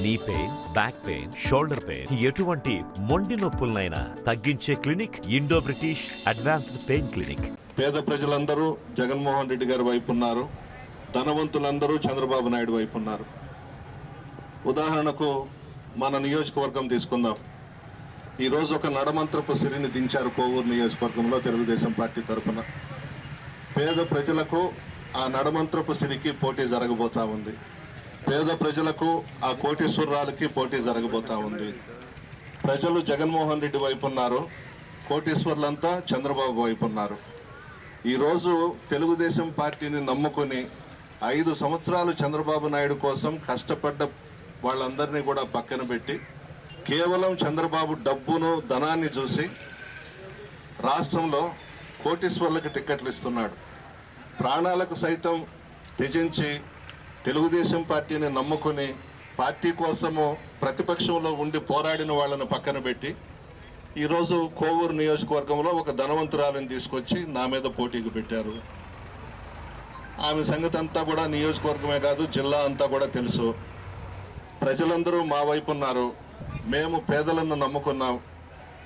Knee pain, back pain, shoulder pain, ఎటువంటి మొండి నొప్పులనైనా తగ్గించే clinic Indo British advanced pain clinic. పేద ప్రజలందరూ జగన్మోహన్ రెడ్డి గారి వైపు ఉన్నారు, ధనవంతులందరూ చంద్రబాబు నాయుడు వైపు ఉన్నారు. ఉదాహరణకు మన నియోజకవర్గం తీసుకుందాం. ఈరోజు ఒక నడమంత్రపు సిరిని దించారు కోవూరు నియోజకవర్గంలో తెలుగుదేశం పార్టీ తరఫున. పేద ప్రజలకు ఆ నడమంత్రపు సిరికి పోటీ జరగబోతా ఉంది. పేద ప్రజలకు ఆ కోటీశ్వరాలకి పోటీ జరగబోతా ఉంది. ప్రజలు జగన్మోహన్ రెడ్డి వైపు ఉన్నారు, కోటీశ్వర్లంతా చంద్రబాబు వైపు ఉన్నారు. ఈరోజు తెలుగుదేశం పార్టీని నమ్ముకొని 5 సంవత్సరాలు చంద్రబాబు నాయుడు కోసం కష్టపడ్డ వాళ్ళందరినీ కూడా పక్కన పెట్టి కేవలం చంద్రబాబు డబ్బును, ధనాన్ని చూసి రాష్ట్రంలో కోటీశ్వర్లకు టిక్కెట్లు ఇస్తున్నాడు. ప్రాణాలకు సైతం త్యజించి తెలుగుదేశం పార్టీని నమ్ముకుని పార్టీ కోసము ప్రతిపక్షంలో ఉండి పోరాడిన వాళ్ళను పక్కన పెట్టి ఈరోజు కోవూరు నియోజకవర్గంలో ఒక ధనవంతురాలను తీసుకొచ్చి నా మీద పోటీకి పెట్టారు. ఆమె సంగతి అంతా కూడా నియోజకవర్గమే కాదు, జిల్లా అంతా కూడా తెలుసు. ప్రజలందరూ మా వైపు ఉన్నారు. మేము పేదలను నమ్ముకున్నాం,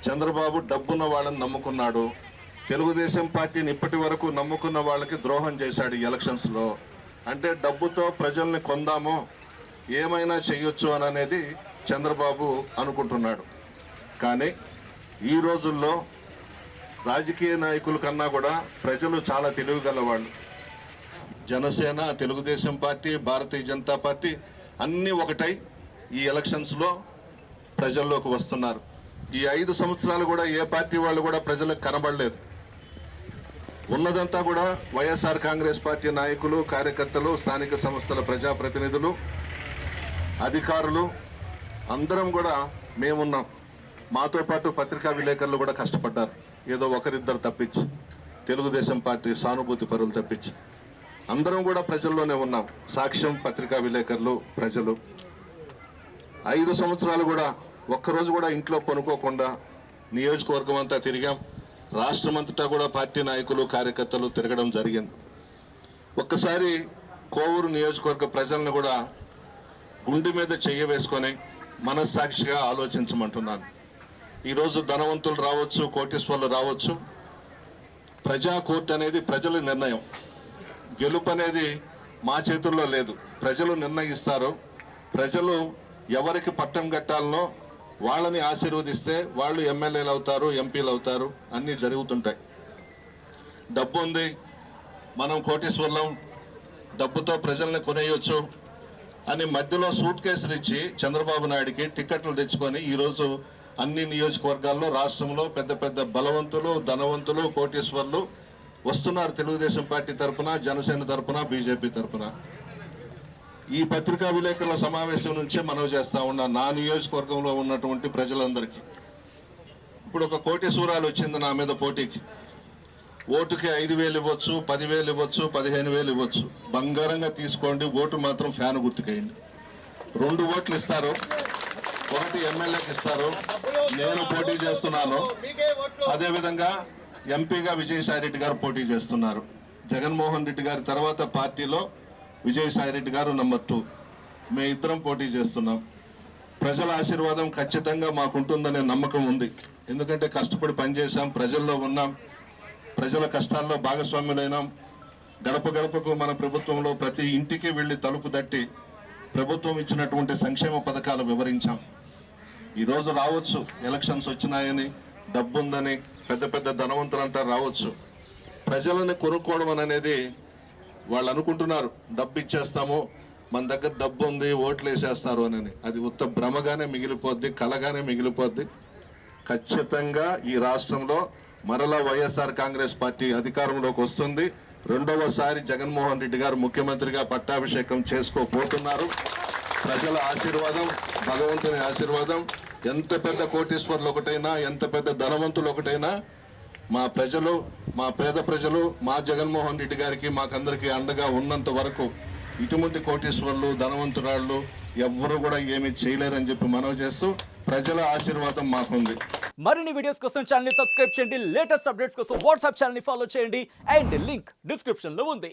చంద్రబాబు డబ్బున్న వాళ్ళని నమ్ముకున్నాడు. తెలుగుదేశం పార్టీని ఇప్పటి వరకు నమ్ముకున్న వాళ్ళకి ద్రోహం చేశాడు ఈ ఎలక్షన్స్లో. అంటే డబ్బుతో ప్రజల్ని కొందాము, ఏమైనా చెయ్యొచ్చు అని అనేది చంద్రబాబు అనుకుంటున్నాడు. కానీ ఈ రోజుల్లో రాజకీయ నాయకుల కన్నా కూడా ప్రజలు చాలా తెలివిగల వాళ్ళు. జనసేన, తెలుగుదేశం పార్టీ, భారతీయ జనతా పార్టీ అన్నీ ఒకటై ఈ ఎలక్షన్స్లో ప్రజల్లోకి వస్తున్నారు. ఈ 5 సంవత్సరాలు కూడా ఏ పార్టీ వాళ్ళు కూడా ప్రజలకు కనబడలేదు. ఉన్నదంతా కూడా వైఎస్ఆర్ కాంగ్రెస్ పార్టీ నాయకులు, కార్యకర్తలు, స్థానిక సంస్థల ప్రజాప్రతినిధులు, అధికారులు అందరం కూడా మేమున్నాం. మాతో పాటు పత్రికా విలేకరులు కూడా కష్టపడ్డారు. ఏదో ఒకరిద్దరు తప్పించి, తెలుగుదేశం పార్టీ సానుభూతి పరులు తప్పించి అందరం కూడా ప్రజల్లోనే ఉన్నాం. సాక్ష్యం పత్రికా విలేకరులు, ప్రజలు 5 సంవత్సరాలు కూడా ఒక్కరోజు కూడా ఇంట్లో పనుకోకుండా నియోజకవర్గం అంతా తిరిగాం. రాష్ట్రం అంతటా కూడా పార్టీ నాయకులు, కార్యకర్తలు తిరగడం జరిగింది. ఒక్కసారి కోవూరు నియోజకవర్గ ప్రజలను కూడా గుండె మీద చెయ్యి వేసుకొని మనస్సాక్షిగా ఆలోచించమంటున్నాను. ఈరోజు ధనవంతులు రావచ్చు, కోటీశ్వర్లు రావచ్చు. ప్రజా కోర్టు అనేది ప్రజల నిర్ణయం. గెలుపు అనేది మా చేతుల్లో లేదు, ప్రజలు నిర్ణయిస్తారు. ప్రజలు ఎవరికి పట్టం కట్టాలనో వాళ్ళని ఆశీర్వదిస్తే వాళ్ళు ఎమ్మెల్యేలు అవుతారు, ఎంపీలు అవుతారు, అన్నీ జరుగుతుంటాయి. డబ్బు ఉంది, మనం కోటీశ్వర్లం, డబ్బుతో ప్రజల్ని కొనేయొచ్చు అని మధ్యలో సూట్ కేసులు ఇచ్చి చంద్రబాబు నాయుడికి టికెట్లు తెచ్చుకొని ఈరోజు అన్ని నియోజకవర్గాల్లో రాష్ట్రంలో పెద్ద పెద్ద బలవంతులు, ధనవంతులు, కోటీశ్వర్లు వస్తున్నారు. తెలుగుదేశం పార్టీ తరఫున, జనసేన తరఫున, బీజేపీ తరఫున. ఈ పత్రికా విలేకరుల సమావేశం నుంచే మనవి చేస్తా ఉన్నా నా నియోజకవర్గంలో ఉన్నటువంటి ప్రజలందరికీ. ఇప్పుడు ఒక కోటీశ్వరాలు వచ్చింది నా మీద పోటీకి. ఓటుకి 5,000 ఇవ్వచ్చు, 10,000 ఇవ్వచ్చు, 15,000 ఇవ్వచ్చు. బంగారంగా తీసుకోండి, ఓటు మాత్రం ఫ్యాన్ గుర్తుకేయండి. 2 ఓట్లు ఇస్తారు, 1 ఎమ్మెల్యేకి ఇస్తారు. నేను పోటీ చేస్తున్నాను. అదేవిధంగా ఎంపీగా విజయసాయి రెడ్డి గారు పోటీ చేస్తున్నారు. జగన్మోహన్ రెడ్డి గారి తర్వాత పార్టీలో విజయసాయి రెడ్డి గారు నంబర్ 2. మేమిద్దరం పోటీ చేస్తున్నాం. ప్రజల ఆశీర్వాదం ఖచ్చితంగా మాకుంటుందనే నమ్మకం ఉంది. ఎందుకంటే కష్టపడి పనిచేసాం, ప్రజల్లో ఉన్నాం, ప్రజల కష్టాల్లో భాగస్వాములైనాం. గడప గడపకు మన ప్రభుత్వంలో ప్రతి ఇంటికి వెళ్ళి తలుపు తట్టి ప్రభుత్వం ఇచ్చినటువంటి సంక్షేమ పథకాలు వివరించాం. ఈరోజు రావచ్చు, ఎలక్షన్స్ వచ్చినాయని, డబ్బుందని పెద్ద పెద్ద ధనవంతులంతా రావచ్చు. ప్రజలని కొనుక్కోవడం అనేది వాళ్ళు అనుకుంటున్నారు, డబ్బు ఇచ్చేస్తాము, మన దగ్గర డబ్బు ఉంది, ఓట్లు వేసేస్తారు అని. అది ఉత్త భ్రమగానే మిగిలిపోద్ది, కలగానే మిగిలిపోద్ది. ఖచ్చితంగా ఈ రాష్ట్రంలో మరలా వైఎస్ఆర్ కాంగ్రెస్ పార్టీ అధికారంలోకి వస్తుంది. 2వసారి జగన్మోహన్ రెడ్డి గారు ముఖ్యమంత్రిగా పట్టాభిషేకం చేసుకోబోతున్నారు. ప్రజల ఆశీర్వాదం, భగవంతుని ఆశీర్వాదం, ఎంత పెద్ద కోటీశ్వర్లు ఒకటైనా, ఎంత పెద్ద ధనవంతులు ఒకటైనా, మా ప్రజలు, మా పేద ప్రజలు మా జగన్మోహన్ రెడ్డి గారికి, మాకందరికీ అండగా ఉన్నంత వరకు ఇటువంటి కోటీశ్వర్లు, ధనవంతురాళ్ళు ఎవ్వరూ కూడా ఏమీ చేయలేరని చెప్పి మనవి చేస్తూ ప్రజల ఆశీర్వాదం మాకుంది. మరిన్ని వీడియోస్ కోసం ఛానల్ ని సబ్స్క్రైబ్ చేయండి, లేటెస్ట్ అప్డేట్స్ కోసం వాట్సాప్ ఛానల్ ని ఫాలో చేయండి, అండ్ లింక్ డిస్క్రిప్షన్ లో ఉంది.